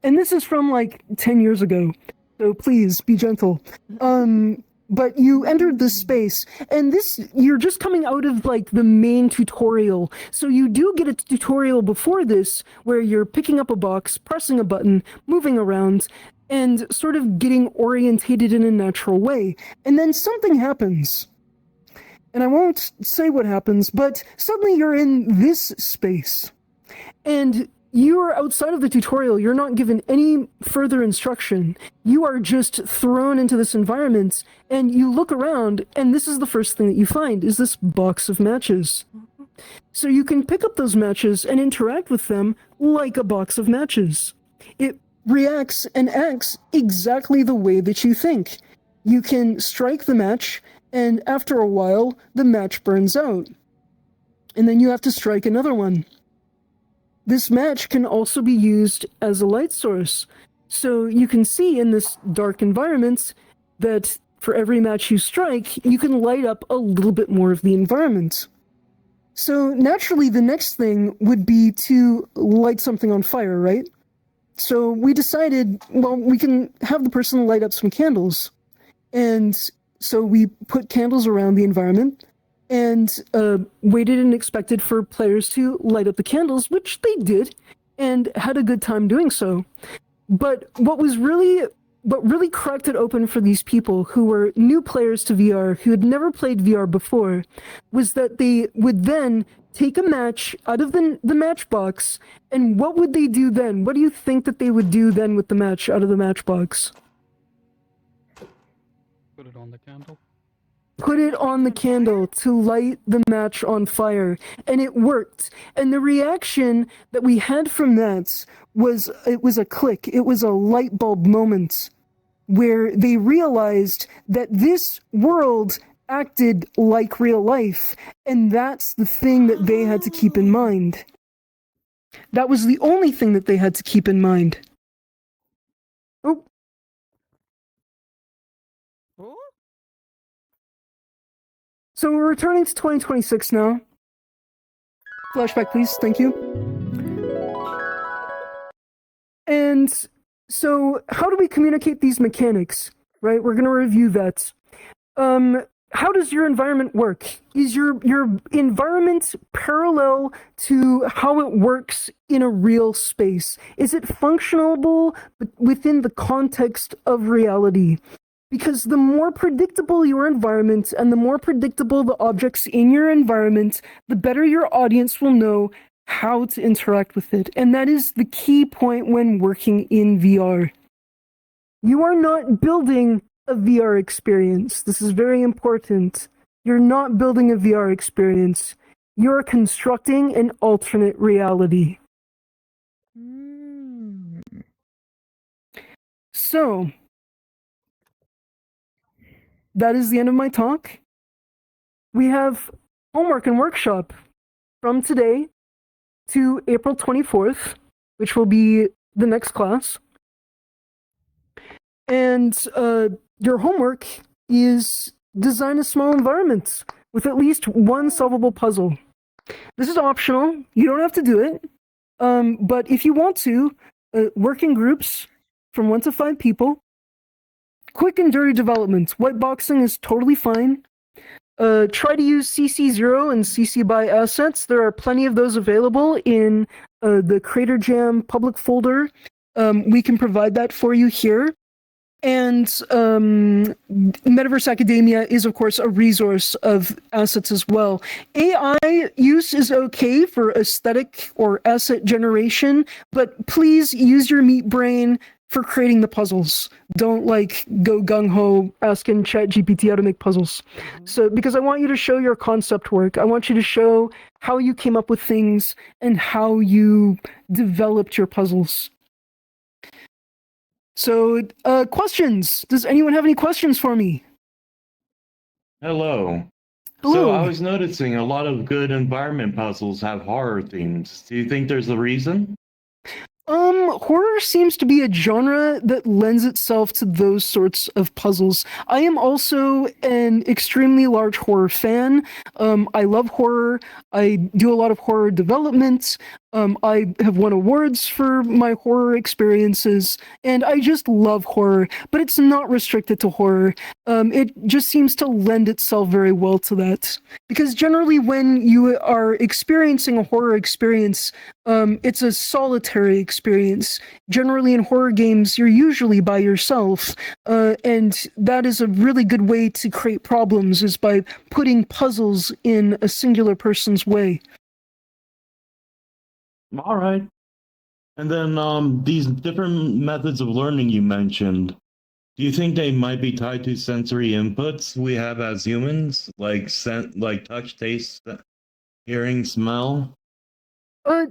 And this is from like 10 years ago, so please be gentle. But you entered this space, and you're just coming out of like the main tutorial. So you do get a tutorial before this where you're picking up a box, pressing a button, moving around, and sort of getting orientated in a natural way. And then something happens. And I won't say what happens, but suddenly you're in this space. And you're outside of the tutorial. You're not given any further instruction. You are just thrown into this environment, and you look around, and this is the first thing that you find, is this box of matches. So you can pick up those matches and interact with them like a box of matches. It reacts and acts exactly the way that you think. You can strike the match, and after a while, the match burns out. And then you have to strike another one. This match can also be used as a light source. So you can see in this dark environment that for every match you strike, you can light up a little bit more of the environment. So naturally, the next thing would be to light something on fire, right? So we decided, well, we can have the person light up some candles. And so we put candles around the environment and waited and expected for players to light up the candles, which they did, and had a good time doing so. But what really cracked it open for these people who were new players to VR, who had never played VR before, was that they would then take a match out of the matchbox, and what would they do then? What do you think that they would do then with the match out of the matchbox? Put it on the candle. Put it on the candle to light the match on fire. And it worked. And the reaction that we had from that was, it was a click. It was a light bulb moment where they realized that this world acted like real life. And that's the thing that they had to keep in mind. That was the only thing that they had to keep in mind. Oh. Oh? So we're returning to 2026 now. Flashback, please. Thank you. And so, how do we communicate these mechanics? Right, we're going to review that. How does your environment work? Is your environment parallel to how it works in a real space? Is it functionable within the context of reality? Because the more predictable your environment and the more predictable the objects in your environment, the better your audience will know how to interact with it. And that is the key point when working in VR. You are not building a VR experience. This is very important. You're not building a VR experience. You're constructing an alternate reality. So, that is the end of my talk. We have homework and workshop from today to April 24th, which will be the next class. And your homework is design a small environment with at least one solvable puzzle. This is optional. You don't have to do it. But if you want to, work in groups from 1 to 5 people. Quick and dirty development. White boxing is totally fine. Try to use CC0 and CC BY assets. There are plenty of those available in the Crater Jam public folder. We can provide that for you here. And Metaverse Academia is, of course, a resource of assets as well. AI use is okay for aesthetic or asset generation, but please use your meat brain for creating the puzzles. Don't go gung-ho asking ChatGPT how to make puzzles. So, because I want you to show your concept work. I want you to show how you came up with things and how you developed your puzzles. So, questions? Does anyone have any questions for me? Hello. Hello. So I was noticing a lot of good environment puzzles have horror themes. Do you think there's a reason? Horror seems to be a genre that lends itself to those sorts of puzzles. I am also an extremely large horror fan. I love horror. I do a lot of horror development. I have won awards for my horror experiences, and I just love horror, but it's not restricted to horror. It just seems to lend itself very well to that. Because generally when you are experiencing a horror experience, it's a solitary experience. Generally in horror games, you're usually by yourself, and that is a really good way to create problems, is by putting puzzles in a singular person's way. All right. And then these different methods of learning you mentioned, do you think they might be tied to sensory inputs we have as humans, like touch, taste, hearing, smell?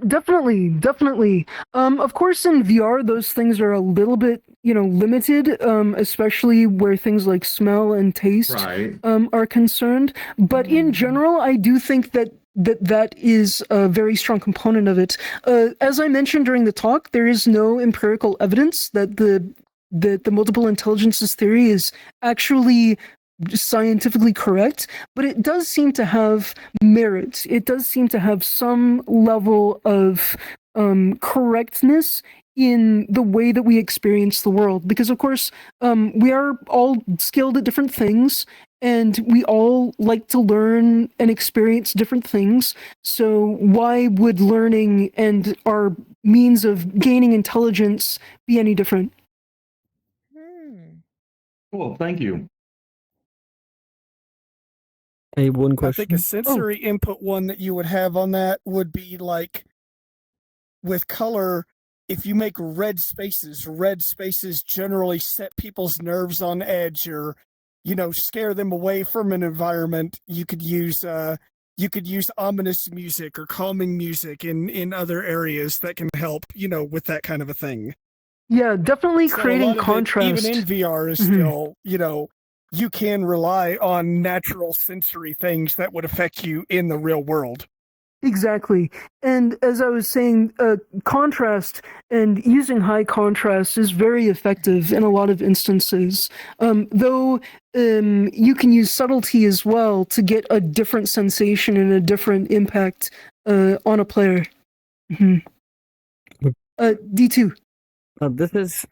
Definitely. Of course, in VR, those things are a little bit, limited, especially where things like smell and taste are concerned. But in general, I do think that is a very strong component of it. As I mentioned during the talk, there is no empirical evidence that the multiple intelligences theory is actually scientifically correct, but it does seem to have merit. It does seem to have some level of correctness in the way that we experience the world. Because, of course, we are all skilled at different things, and we all like to learn and experience different things. So why would learning and our means of gaining intelligence be any different? Cool, thank you. Hey, one I question. think a sensory input one that you would have on that would be like with color. If you make red spaces generally set people's nerves on edge, or scare them away from an environment. You could use ominous music or calming music in other areas that can help with that kind of a thing. Yeah, definitely So creating contrast. Even in VR is still you can rely on natural sensory things that would affect you in the real world. Exactly. And as I was saying, contrast and using high contrast is very effective in a lot of instances. Though you can use subtlety as well to get a different sensation and a different impact on a player. D2. This is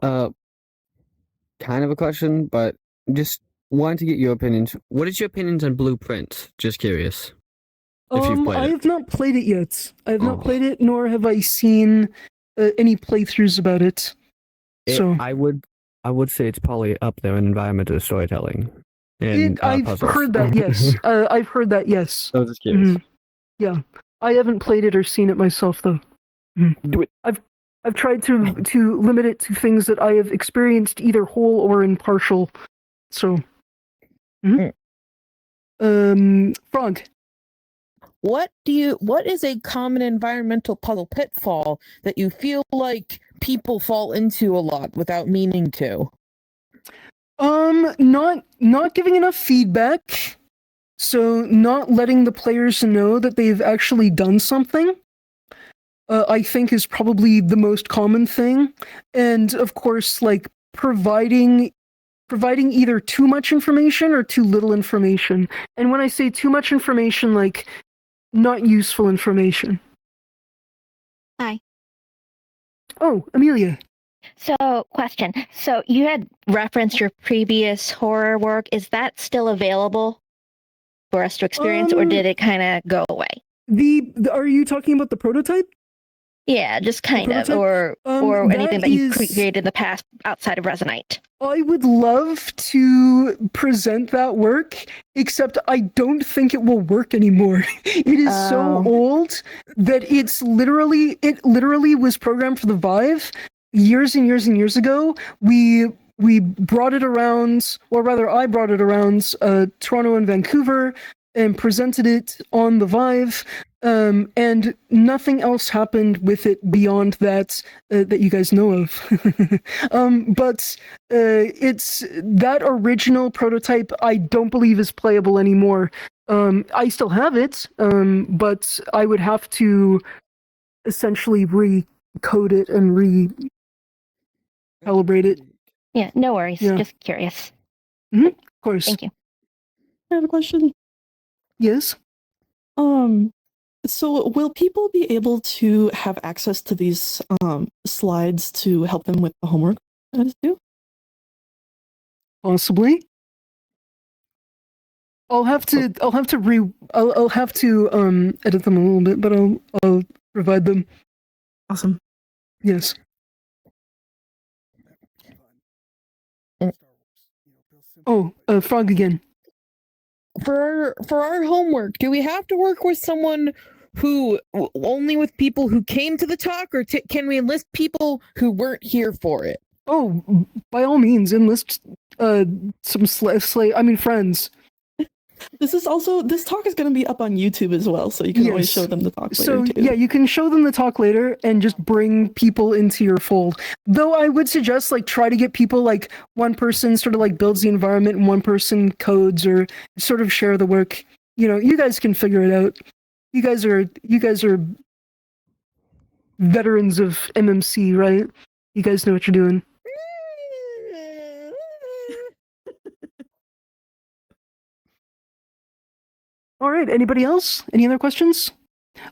kind of a question, but just wanted to get your opinions. What is your opinions on Blueprint? Just curious. If you've played I it. have not played it yet. I have not played it, nor have I seen any playthroughs about it. So I would say it's probably up there in environmental storytelling. And I've puzzles. heard that. Yes, I've heard that. Yes. I was just curious. Yeah, I haven't played it or seen it myself though. Do it. I've tried to limit it to things that I have experienced either whole or in partial. So, Frog. What is a common environmental puzzle pitfall that you feel like people fall into a lot without meaning to? Not giving enough feedback. So not letting the players know that they've actually done something, I think is probably the most common thing. And of course, like providing either too much information or too little information. And when I say too much information, like not useful information. Hi. Oh, Amelia. So, question. So, you had referenced your previous horror work. Is that still available for us to experience, or did it kind of go away? Are you talking about the prototype? Yeah, just kind of, or anything that you've created in the past outside of Resonite. I would love to present that work, except I don't think it will work anymore. It is so old that it literally was programmed for the Vive years and years and years ago. We brought it around, or rather I brought it around Toronto and Vancouver and presented it on the Vive. And nothing else happened with it beyond that that you guys know of. But it's that original prototype I don't believe is playable anymore. I still have it, but I would have to essentially recode it and recalibrate it. Yeah, no worries. Yeah. Just curious. Of course. Thank you. I have a question. Yes. So will people be able to have access to these slides to help them with the homework that is due? Possibly. I'll have to edit them a little bit, but I'll provide them. Awesome. Yes. Oh, Frog again. For our homework, do we have to work with someone who only with people who came to the talk, or can we enlist people who weren't here for it? Oh, by all means, enlist some friends. This talk is going to be up on YouTube as well, so you can always show them the talk later. So too. yeah, you can show them the talk later and just bring people into your fold. Though I would suggest try to get people one person sort of builds the environment and one person codes, or sort of share the work. You guys can figure it out. You guys are veterans of MMC, right? You guys know what you're doing. All right. Anybody else? Any other questions?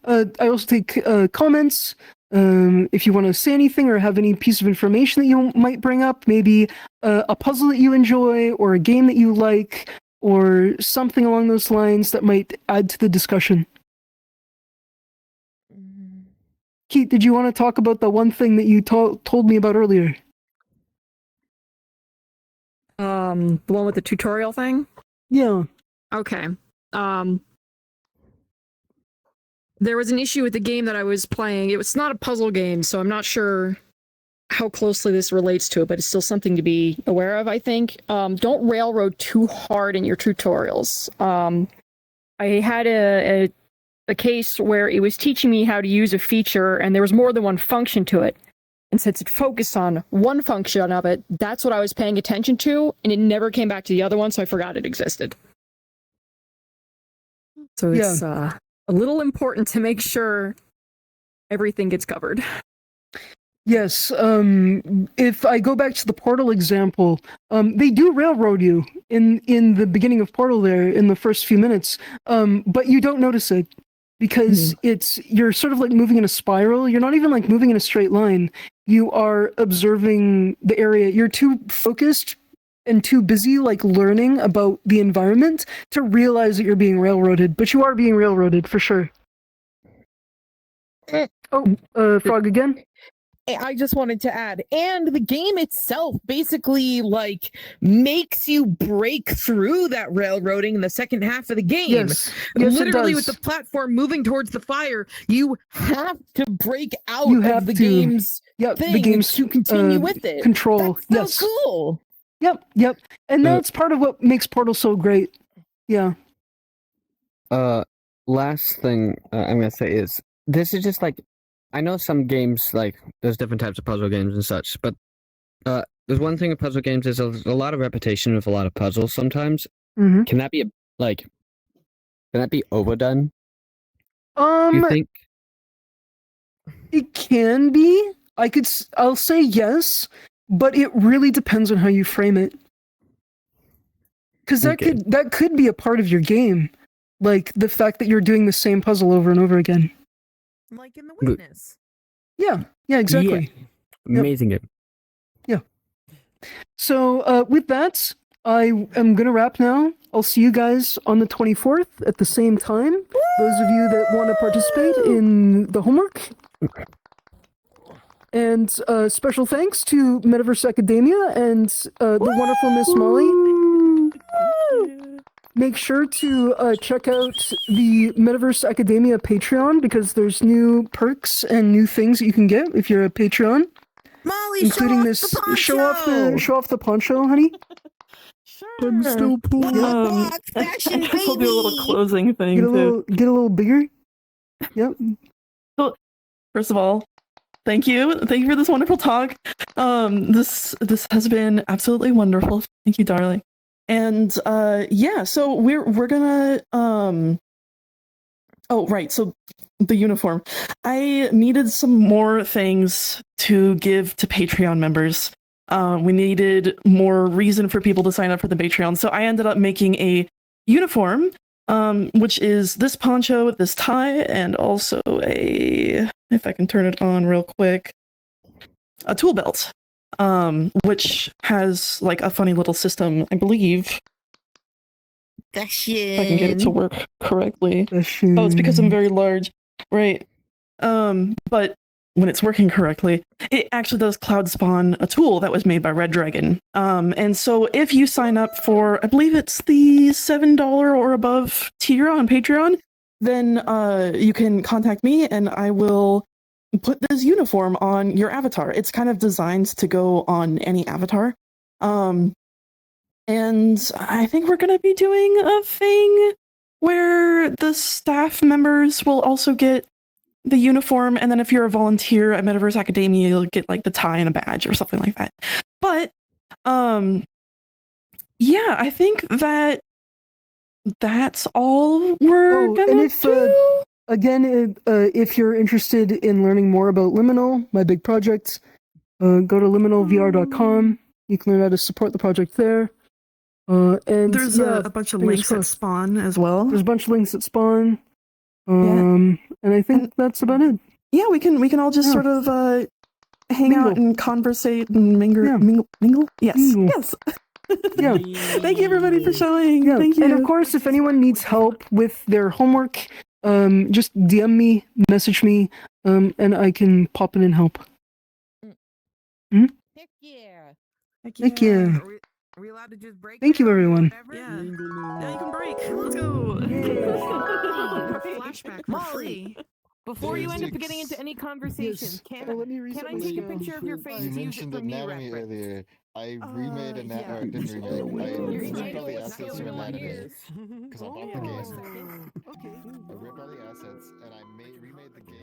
I also take comments. If you want to say anything or have any piece of information that you might bring up, maybe a puzzle that you enjoy, or a game that you like, or something along those lines that might add to the discussion. Heath, did you want to talk about the one thing that you told me about earlier? The one with the tutorial thing? Yeah. Okay. There was an issue with the game that I was playing. It was not a puzzle game, so I'm not sure how closely this relates to it, but it's still something to be aware of, I think. Don't railroad too hard in your tutorials. I had a case where it was teaching me how to use a feature, and there was more than one function to it. And since it focused on one function of it, that's what I was paying attention to, and it never came back to the other one, so I forgot it existed. So it's a little important to make sure everything gets covered. Yes. If I go back to the Portal example, they do railroad you in the beginning of Portal there in the first few minutes, but you don't notice it because you're sort of like moving in a spiral. You're not even like moving in a straight line. You are observing the area. You're too focused and too busy like learning about the environment to realize that you're being railroaded, but you are being railroaded for sure. Frog again? I just wanted to add, and the game itself basically like makes you break through that railroading in the second half of the game. Yes, Literally it with does. the platform moving towards the fire, you have to break out You of have the to. game's Yep, thing the game's to continue with it. control. That's so Yes. cool. Yep. And that's part of what makes Portal so great. Yeah. Last thing I'm gonna say is this is just like I know some games like there's different types of puzzle games and such, but there's one thing with puzzle games is there's a lot of repetition with a lot of puzzles sometimes. Mhm. Can that be overdone? Do you think? It can be. I'll say yes, but it really depends on how you frame it. Because that could be a part of your game, like the fact that you're doing the same puzzle over and over again. Like in The Witness. Yeah, exactly. Yeah. Amazing game. Yeah. So with that, I am gonna wrap now. I'll see you guys on the 24th at the same time. Those of you that want to participate in the homework. And special thanks to Metaverse Academia and the wonderful Miss Molly. Make sure to check out the Metaverse Academia Patreon because there's new perks and new things that you can get if you're a Patreon. Molly, including this show off the poncho, honey. Sure. I'm still poor. I guess I'll do a little closing thing Get a little bigger. Yep. So, first of all, thank you for this wonderful talk. This has been absolutely wonderful. Thank you, darling. And yeah, so we're gonna oh right, so the uniform. I needed some more things to give to Patreon members. We needed more reason for people to sign up for the Patreon, so I ended up making a uniform, which is this poncho, this tie, and also if I can turn it on real quick, a tool belt, which has like a funny little system, I believe. If I can get it to work correctly. Oh, it's because I'm very large. Right. But when it's working correctly, it actually does cloud spawn a tool that was made by Red Dragon. And so if you sign up for, I believe it's the $7 or above tier on Patreon, then you can contact me and I will put this uniform on your avatar. It's kind of designed to go on any avatar. And I think we're going to be doing a thing where the staff members will also get the uniform, and then if you're a volunteer at Metaverse Academia, you'll get like the tie and a badge or something like that. But yeah, I think that's all we're gonna do. Again, if you're interested in learning more about Liminal, my big project, go to liminalvr.com. You can learn how to support the project there. And there's a bunch of links at Spawn as well. There's a bunch of links at Spawn. And I think that's about it. Yeah, we can all just sort of hang out and conversate and mingle. Yes. Mingle. Yes. Yeah. Thank you everybody for showing. Yeah. Thank you. And of course, if anyone needs help with their homework, just DM me, message me, and I can pop in and help. Heck yeah. Heck yeah. Are we allowed to just break? Thank you, everyone. Yeah. Now you can break. Let's go. Flashback for free. Before you end up getting into any conversation, can I take a picture of your face You to use it mentioned for me anatomy reference? earlier. I remade I didn't remake. I ripped all the assets from anatomy because I bought the game. I ripped all the assets and I remade the game.